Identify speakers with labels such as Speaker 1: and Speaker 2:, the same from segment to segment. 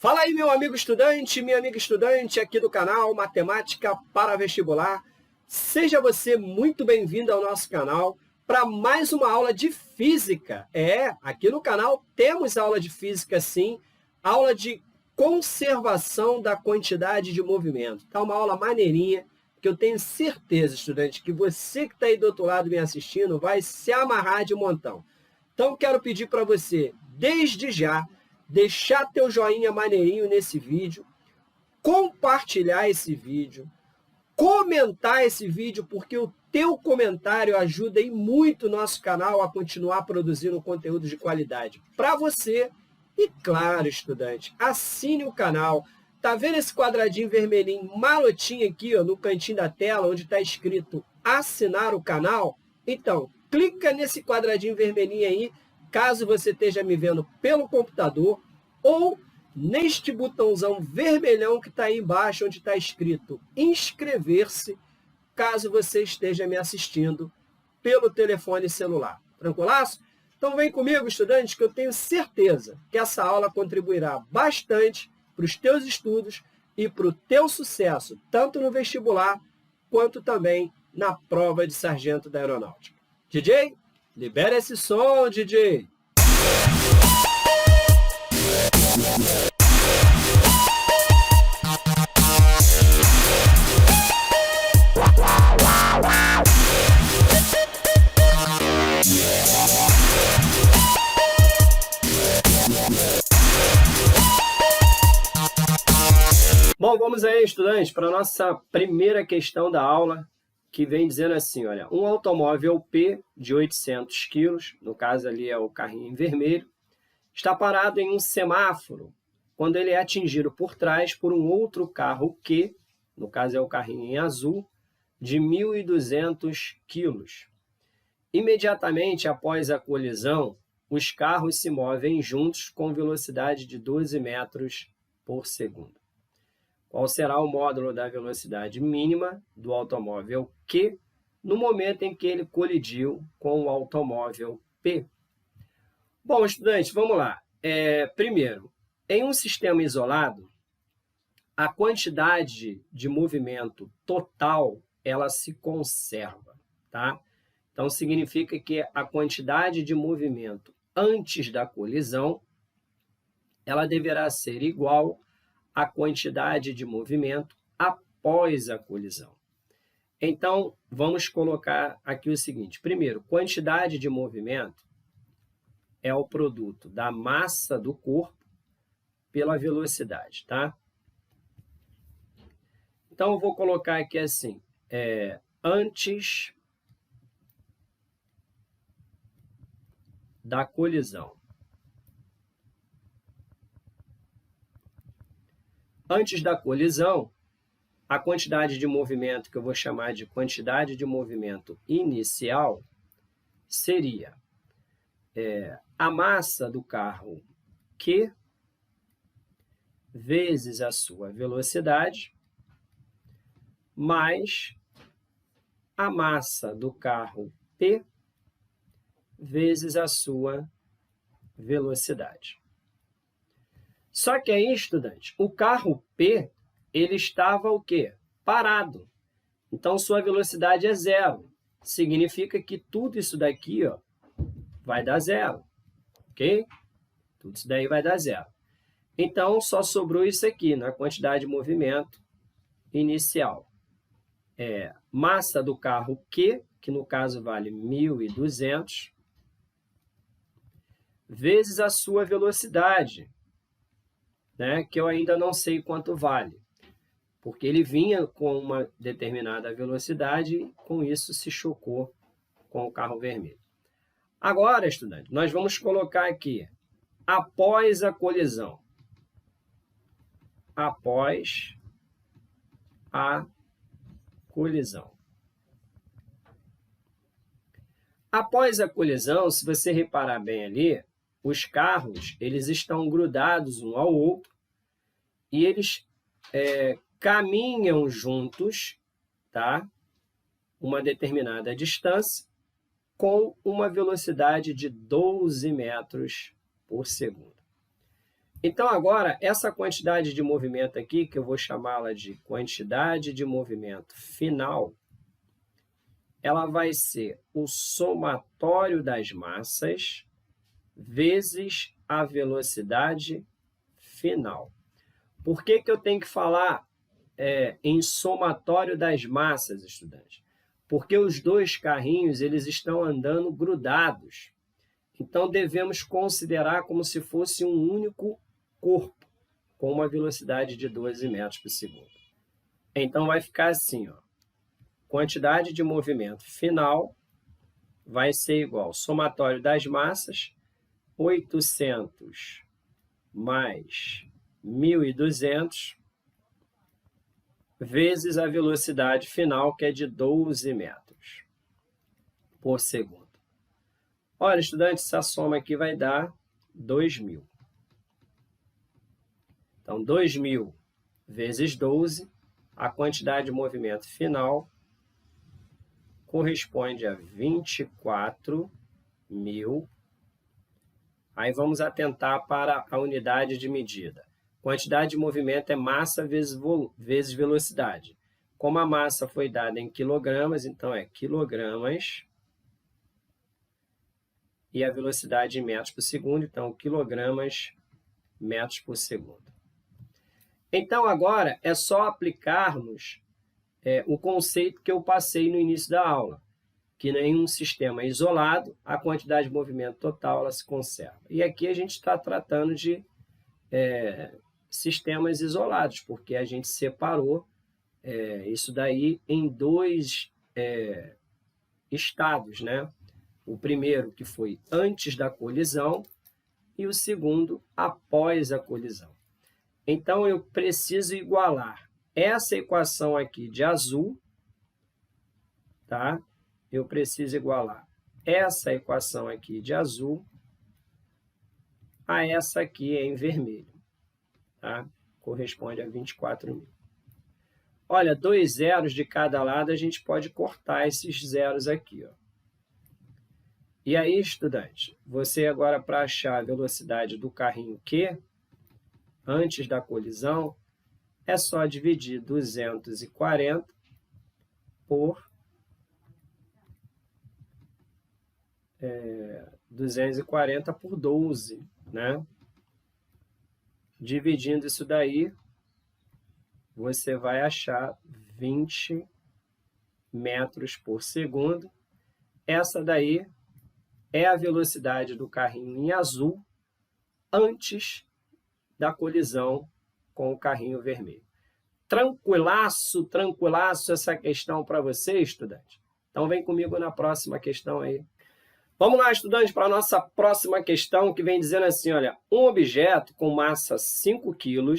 Speaker 1: Fala aí, meu amigo estudante, minha amiga estudante aqui do canal Matemática para Vestibular. Seja você muito bem-vindo ao nosso canal para mais uma aula de física. Aqui no canal temos aula de física sim, aula de conservação da quantidade de movimento. Tá uma aula maneirinha que eu tenho certeza, estudante, que você que está aí do outro lado me assistindo vai se amarrar de montão. Então, quero pedir para você, desde já, deixar teu joinha maneirinho nesse vídeo, compartilhar esse vídeo, comentar esse vídeo, porque o teu comentário ajuda muito o nosso canal a continuar produzindo conteúdo de qualidade para você. E claro, estudante, assine o canal. Tá vendo esse quadradinho vermelhinho marotinho aqui, ó, no cantinho da tela, onde está escrito assinar o canal? Então, clica nesse quadradinho vermelhinho aí, caso você esteja me vendo pelo computador, ou neste botãozão vermelhão que está aí embaixo, onde está escrito inscrever-se, caso você esteja me assistindo pelo telefone celular. Tranquilaço? Então vem comigo, estudante, que eu tenho certeza que essa aula contribuirá bastante para os teus estudos e para o teu sucesso, tanto no vestibular, quanto também na prova de sargento da aeronáutica. DJ, libera esse som, DJ! Bom, vamos aí, estudantes, para a nossa primeira questão da aula, que vem dizendo assim, olha, um automóvel P de 800 quilos, no caso ali é o carrinho em vermelho, está parado em um semáforo quando ele é atingido por trás por um outro carro Q, no caso é o carrinho em azul, de 1.200 quilos. Imediatamente após a colisão, os carros se movem juntos com velocidade de 12 metros por segundo. Qual será o módulo da velocidade mínima do automóvel Q no momento em que ele colidiu com o automóvel P? Bom, estudantes, vamos lá. Primeiro, em um sistema isolado, a quantidade de movimento total ela se conserva, tá? Então, significa que a quantidade de movimento antes da colisão ela deverá ser igual a quantidade de movimento após a colisão. Então, vamos colocar aqui o seguinte. Primeiro, quantidade de movimento é o produto da massa do corpo pela velocidade, tá? Então, eu vou colocar aqui assim, antes da colisão. Antes da colisão, a quantidade de movimento, que eu vou chamar de quantidade de movimento inicial, seria a massa do carro Q vezes a sua velocidade, mais a massa do carro P vezes a sua velocidade. Só que aí, estudante, o carro P, ele estava o quê? Parado. Então, sua velocidade é zero. Significa que tudo isso daqui, ó, vai dar zero. Ok? Tudo isso daí vai dar zero. Então, só sobrou isso aqui, na quantidade de movimento inicial. Massa do carro Q, que no caso vale 1.200, vezes a sua velocidade, né, que eu ainda não sei quanto vale, porque ele vinha com uma determinada velocidade e com isso se chocou com o carro vermelho. Agora, estudante, nós vamos colocar aqui, após a colisão. Após a colisão. Após a colisão, se você reparar bem ali, os carros eles estão grudados um ao outro e eles caminham juntos, tá? Uma determinada distância com uma velocidade de 12 metros por segundo. Então, agora, essa quantidade de movimento aqui, que eu vou chamá-la de quantidade de movimento final, ela vai ser o somatório das massas vezes a velocidade final. Por que eu tenho que falar em somatório das massas, estudantes? Porque os dois carrinhos eles estão andando grudados. Então, devemos considerar como se fosse um único corpo, com uma velocidade de 12 metros por segundo. Então, vai ficar assim, ó. Quantidade de movimento final vai ser igual ao somatório das massas, 800 mais 1.200, vezes a velocidade final, que é de 12 metros por segundo. Olha, estudante, essa soma aqui vai dar 2.000. Então, 2.000 vezes 12, a quantidade de movimento final corresponde a 24.000. Aí vamos atentar para a unidade de medida. Quantidade de movimento é massa vezes velocidade. Como a massa foi dada em quilogramas, então é quilogramas, e a velocidade em metros por segundo, então quilogramas metros por segundo. Então, agora é só aplicarmos o conceito que eu passei no início da aula, que em um sistema isolado, a quantidade de movimento total ela se conserva. E aqui a gente está tratando de sistemas isolados, porque a gente separou isso daí em dois estados, né? O primeiro, que foi antes da colisão, e o segundo, após a colisão. Então, eu preciso igualar essa equação aqui de azul, tá? Eu preciso igualar essa equação aqui de azul a essa aqui em vermelho, tá? Corresponde a 24.000. Olha, 2 zeros de cada lado, a gente pode cortar esses zeros aqui, ó. E aí, estudante, você agora, para achar a velocidade do carrinho Q, antes da colisão, é só dividir 240 por 12, né? Dividindo isso daí, você vai achar 20 metros por segundo. Essa daí é a velocidade do carrinho em azul antes da colisão com o carrinho vermelho. Tranquilaço, tranquilaço essa questão para você, estudante? Então, vem comigo na próxima questão aí. Vamos lá, estudante, para a nossa próxima questão, que vem dizendo assim, olha, um objeto com massa 5 kg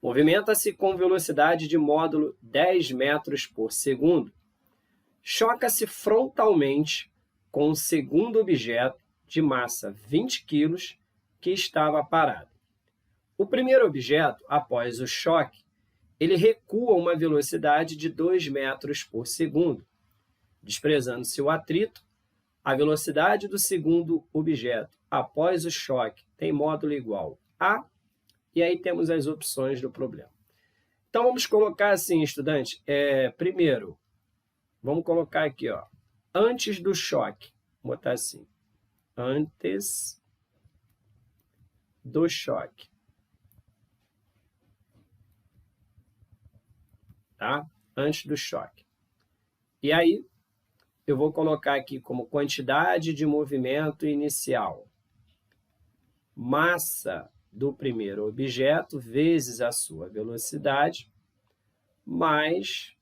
Speaker 1: movimenta-se com velocidade de módulo 10 metros por segundo. Choca-se frontalmente com um segundo objeto de massa 20 kg que estava parado. O primeiro objeto, após o choque, ele recua uma velocidade de 2 metros por segundo. Desprezando-se o atrito, a velocidade do segundo objeto após o choque tem módulo igual a, e aí temos as opções do problema. Então, vamos colocar assim, estudante, primeiro, vamos colocar aqui, ó, antes do choque, vou botar assim, antes do choque. Tá? Antes do choque. E aí, eu vou colocar aqui como quantidade de movimento inicial. Massa do primeiro objeto vezes a sua velocidade, mais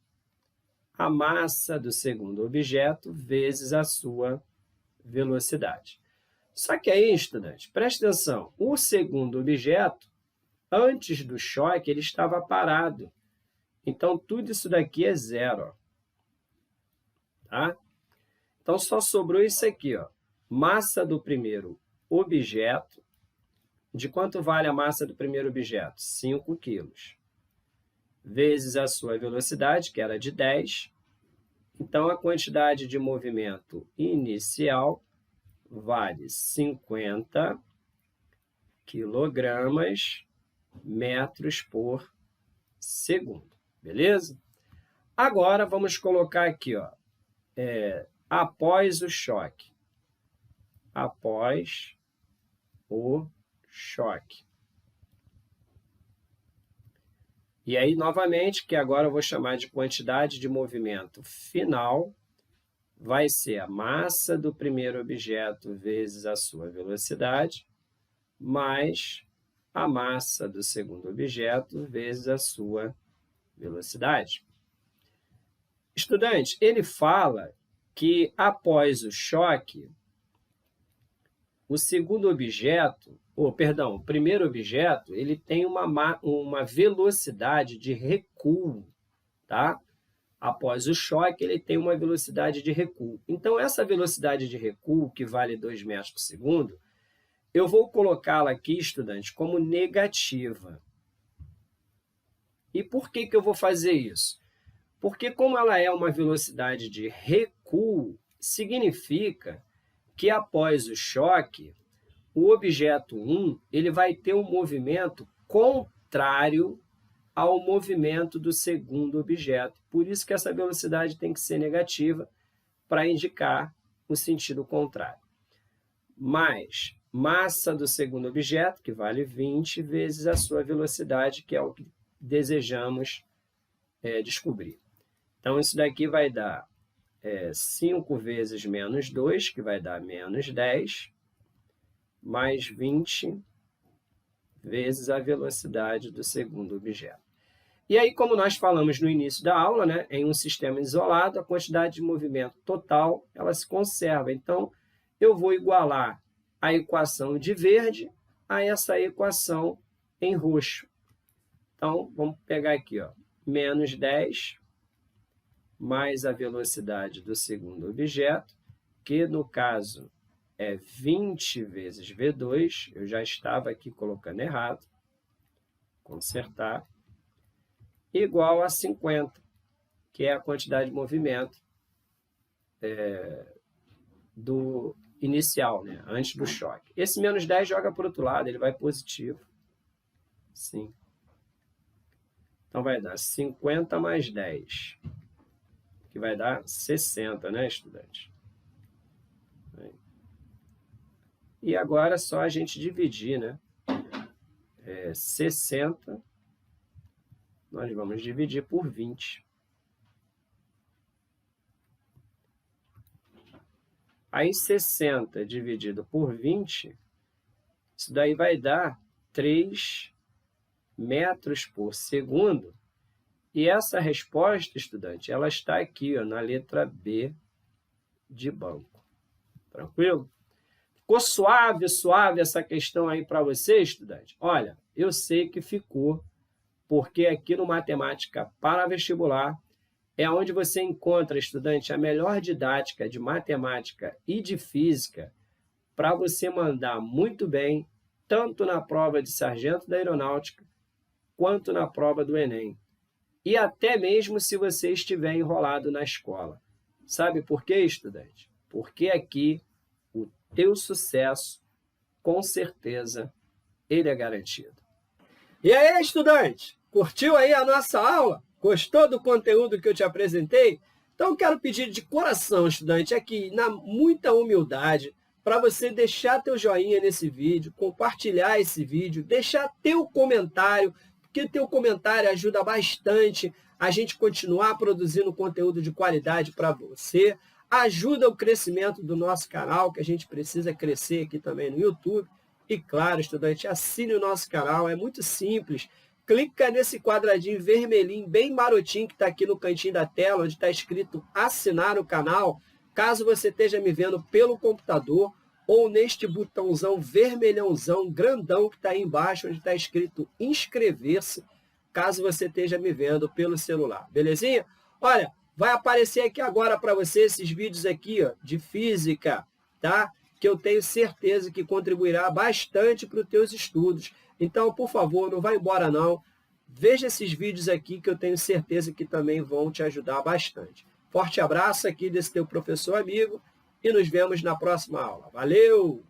Speaker 1: a massa do segundo objeto vezes a sua velocidade. Só que aí, estudante, preste atenção, o segundo objeto, antes do choque, ele estava parado. Então, tudo isso daqui é zero, ó. Tá? Então, só sobrou isso aqui, ó. Massa do primeiro objeto. De quanto vale a massa do primeiro objeto? 5 kg. Vezes a sua velocidade, que era de 10. Então, a quantidade de movimento inicial vale 50 quilogramas metros por segundo. Beleza? Agora, vamos colocar aqui, ó, após o choque. Após o choque. E aí, novamente, que agora eu vou chamar de quantidade de movimento final, vai ser a massa do primeiro objeto vezes a sua velocidade, mais a massa do segundo objeto vezes a sua velocidade. Estudante, ele fala que após o choque, o segundo objeto, o primeiro objeto, ele tem uma velocidade de recuo, tá? Após o choque, ele tem uma velocidade de recuo. Então, essa velocidade de recuo, que vale 2 metros por segundo, eu vou colocá-la aqui, estudante, como negativa. E por que eu vou fazer isso? Porque como ela é uma velocidade de recuo, significa que após o choque, o objeto 1 ele vai ter um movimento contrário ao movimento do segundo objeto. Por isso que essa velocidade tem que ser negativa para indicar o sentido contrário. Mais massa do segundo objeto, que vale 20, vezes a sua velocidade, que é o que desejamos descobrir. Então, isso daqui vai dar 5 vezes menos 2, que vai dar menos 10, mais 20 vezes a velocidade do segundo objeto. E aí, como nós falamos no início da aula, né, em um sistema isolado, a quantidade de movimento total ela se conserva. Então, eu vou igualar a equação de verde a essa equação em roxo. Então, vamos pegar aqui, ó, menos 10 mais a velocidade do segundo objeto, que no caso é 20 vezes V2, eu já estava aqui colocando errado, consertar, igual a 50, que é a quantidade de movimento do inicial, né, antes do choque. Esse menos 10 joga para o outro lado, ele vai positivo. Sim. Então, vai dar 50 mais 10, que vai dar 60, né, estudante? E agora é só a gente dividir, né? 60, nós vamos dividir por 20. Aí, 60 dividido por 20, isso daí vai dar 3 metros por segundo. E essa resposta, estudante, ela está aqui, ó, na letra B de banco. Tranquilo? Ficou suave essa questão aí para você, estudante? Olha, eu sei que ficou, porque aqui no Matemática para Vestibular é onde você encontra, estudante, a melhor didática de matemática e de física para você mandar muito bem, tanto na prova de sargento da aeronáutica, quanto na prova do Enem. E até mesmo se você estiver enrolado na escola. Sabe por quê, estudante? Porque aqui o teu sucesso, com certeza, ele é garantido. E aí, estudante? Curtiu aí a nossa aula? Gostou do conteúdo que eu te apresentei? Então, eu quero pedir de coração, estudante, aqui, na muita humildade, para você deixar teu joinha nesse vídeo, compartilhar esse vídeo, deixar teu comentário, porque teu comentário ajuda bastante a gente continuar produzindo conteúdo de qualidade para você, ajuda o crescimento do nosso canal, que a gente precisa crescer aqui também no YouTube. E, claro, estudante, assine o nosso canal, é muito simples. Clica nesse quadradinho vermelhinho, bem marotinho, que está aqui no cantinho da tela, onde está escrito assinar o canal, caso você esteja me vendo pelo computador, ou neste botãozão vermelhãozão, grandão, que está aí embaixo, onde está escrito inscrever-se, caso você esteja me vendo pelo celular. Belezinha? Olha, vai aparecer aqui agora para você esses vídeos aqui, ó, de física, tá? Que eu tenho certeza que contribuirá bastante para os teus estudos. Então, por favor, não vai embora não. Veja esses vídeos aqui que eu tenho certeza que também vão te ajudar bastante. Forte abraço aqui desse teu professor amigo e nos vemos na próxima aula. Valeu!